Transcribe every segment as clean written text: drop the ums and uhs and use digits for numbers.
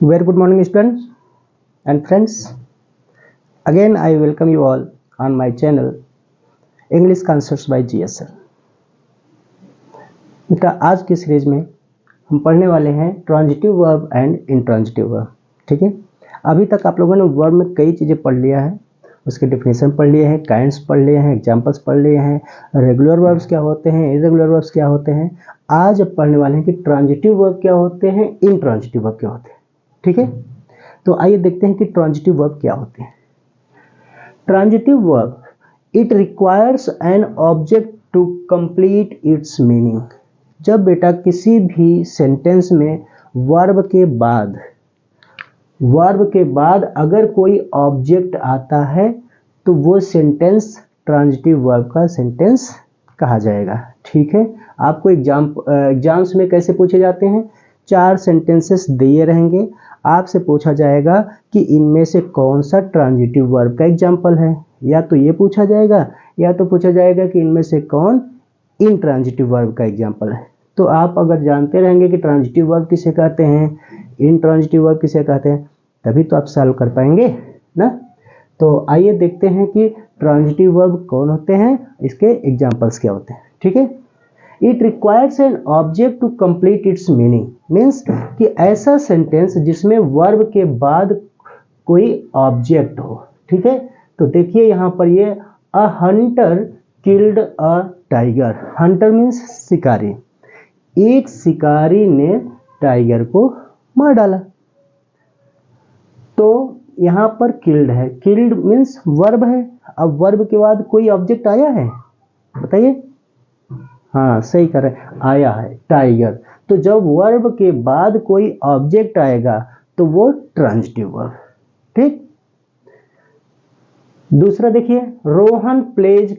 Very good morning students and friends. Again I welcome you all on my channel English Concepts by GSL. बेटा आज की series में हम पढ़ने वाले हैं transitive verb and intransitive verb. ठीक है, अभी तक आप लोगों ने वर्ब में कई चीज़ें पढ़ लिया है, उसके डेफिनेशन पढ़ लिए हैं, काइंड्स पढ़ लिए हैं, एग्जांपल्स पढ़ लिए हैं, रेगुलर वर्ब्स क्या होते हैं, इरेगुलर वर्ब्स क्या होते हैं। आज अब पढ़ने वाले हैं कि ट्रांजिटिव वर्ब क्या होते हैं, इंट्रांजिटिव वर्ब क्या होते हैं। ठीक है, तो आइए देखते हैं कि ट्रांजिटिव वर्ब क्या होते हैं। Transitive verb it requires an object to complete its meaning. जब बेटा किसी भी सेंटेंस में वर्ब के बाद अगर कोई ऑब्जेक्ट आता है तो वो सेंटेंस ट्रांजिटिव वर्ब का सेंटेंस कहा जाएगा। ठीक है, आपको एग्जाम्स में कैसे पूछे जाते हैं, 4 सेंटेंसेस दिए रहेंगे, आपसे पूछा जाएगा कि इनमें से कौन सा ट्रांजिटिव वर्ब का एग्जाम्पल है। या तो ये पूछा जाएगा या तो पूछा जाएगा कि इनमें से कौन इनट्रांजिटिव वर्ब का एग्जाम्पल है। तो आप अगर जानते रहेंगे कि ट्रांजिटिव वर्ब किसे कहते हैं, इनट्रांजिटिव वर्ब किसे कहते हैं, तभी तो आप सॉल्व कर पाएंगे ना। तो आइए देखते हैं कि ट्रांजिटिव वर्ब कौन होते हैं, इसके एग्जाम्पल्स क्या होते हैं। ठीक है, it requires an object to complete its meaning, means कि ऐसा सेंटेंस जिसमें वर्ब के बाद कोई ऑब्जेक्ट हो। ठीक है, तो देखिए यहाँ पर ये अ Hunter killed a tiger. Hunter means शिकारी, एक शिकारी ने टाइगर को मार डाला। तो यहाँ पर किल्ड है, किल्ड मीन्स वर्ब है। अब वर्ब के बाद कोई ऑब्जेक्ट आया है, बताइए। हाँ सही कर रहे हैं, आया है टाइगर। तो जब वर्ब के बाद कोई ऑब्जेक्ट आएगा तो वो ट्रांजिटिव वर्ब। ठीक, दूसरा देखिए, रोहन प्लेज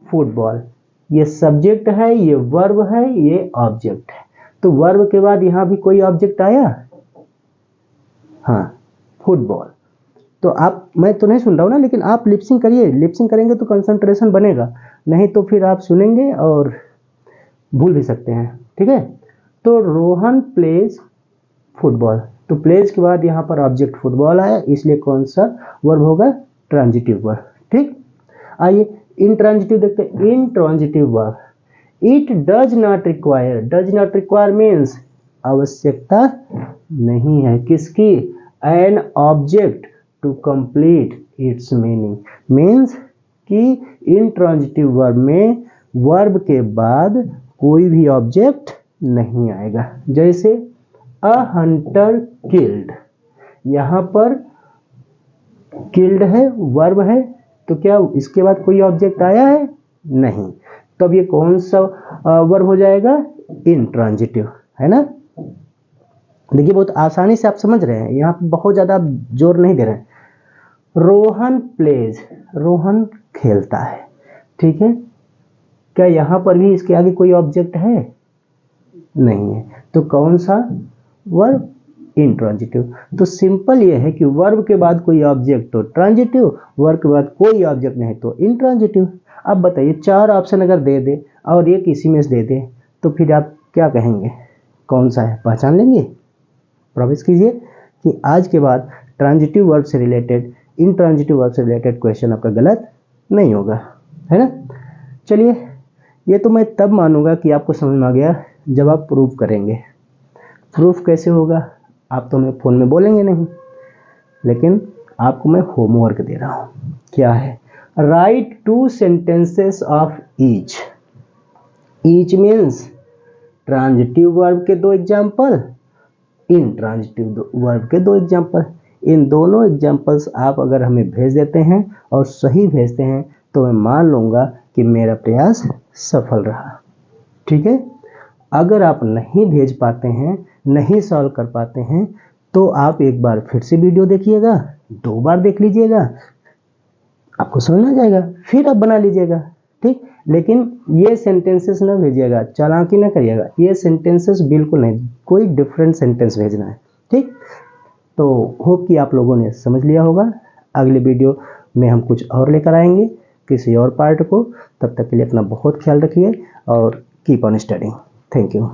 फुटबॉल। ये सब्जेक्ट है, ये वर्ब है, ये ऑब्जेक्ट है। तो वर्ब के बाद यहाँ भी कोई ऑब्जेक्ट आया, हाँ फुटबॉल। तो आप, मैं तो नहीं सुन रहा हूँ ना, लेकिन आप लिपसिंग करिए, लिपसिंग करेंगे तो कंसंट्रेशन बनेगा, नहीं तो फिर आप सुनेंगे और भूल भी सकते हैं। ठीक है, तो रोहन प्लेज फुटबॉल, तो प्लेज के बाद यहाँ पर ऑब्जेक्ट फुटबॉल आया, इसलिए कौन सा वर्ब होगा, ट्रांजिटिव वर्ब। ठीक, आइए इंट्रांजिटिव देखते हैं। Intransitive verb it does not require, does not require means आवश्यकता नहीं है किसकी, an object to complete its meaning, means कि इंट्रांजिटिव वर्ब में वर्ब के बाद कोई भी ऑब्जेक्ट नहीं आएगा। जैसे अ हंटर किल्ड, यहाँ पर किल्ड है, वर्ब है, तो क्या इसके बाद कोई ऑब्जेक्ट आया है, नहीं। तब ये कौन सा वर्ब हो जाएगा, इंट्रांजिटिव, है ना। देखिए बहुत आसानी से आप समझ रहे हैं, यहाँ पे बहुत ज़्यादा आप जोर नहीं दे रहे हैं। रोहन प्लेज, रोहन खेलता है। ठीक है, क्या यहाँ पर भी इसके आगे कोई ऑब्जेक्ट है, नहीं है। तो कौन सा वर्ब, इंट्रांजिटिव। तो सिंपल ये है कि वर्ब के बाद कोई ऑब्जेक्ट तो ट्रांजिटिव, वर्ब के बाद कोई ऑब्जेक्ट नहीं तो इंट्रांजिटिव। अब बताइए 4 ऑप्शन अगर दे दे और एक इसी में से दे दे तो फिर आप क्या कहेंगे, कौन सा है, पहचान लेंगे। प्रॉमिस कीजिए कि आज के बाद ट्रांजिटिव वर्ब से रिलेटेड, इंट्रांजिटिव वर्ब से रिलेटेड क्वेश्चन आपका गलत नहीं होगा, है ना। चलिए, ये तो मैं तब मानूंगा कि आपको समझ में आ गया जब आप प्रूफ करेंगे। प्रूफ कैसे होगा, आप तो मैं फ़ोन में बोलेंगे नहीं, लेकिन आपको मैं होमवर्क दे रहा हूँ। क्या है, right 2 sentences of each. Each means transitive verb के 2 एग्जाम्पल, इनट्रांजिटिव वर्ब के 2 एग्जाम्पल। इन दोनों एग्जाम्पल्स आप अगर हमें भेज देते हैं और सही भेजते हैं तो मैं मान लूँगा कि मेरा प्रयास सफल रहा। ठीक है, अगर आप नहीं भेज पाते हैं, नहीं सॉल्व कर पाते हैं, तो आप एक बार फिर से वीडियो देखिएगा, 2 बार देख लीजिएगा, आपको समझ आ जाएगा, फिर आप बना लीजिएगा। ठीक, लेकिन ये सेंटेंसेस ना भेजिएगा, चालाकी ना करिएगा, ये सेंटेंसेस बिल्कुल नहीं, कोई डिफरेंट सेंटेंस भेजना है। ठीक, तो होप कि आप लोगों ने समझ लिया होगा। अगले वीडियो में हम कुछ और लेकर आएंगे, किसी और पार्ट को। तब तक के लिए अपना बहुत ख्याल रखिए और keep on studying. Thank you.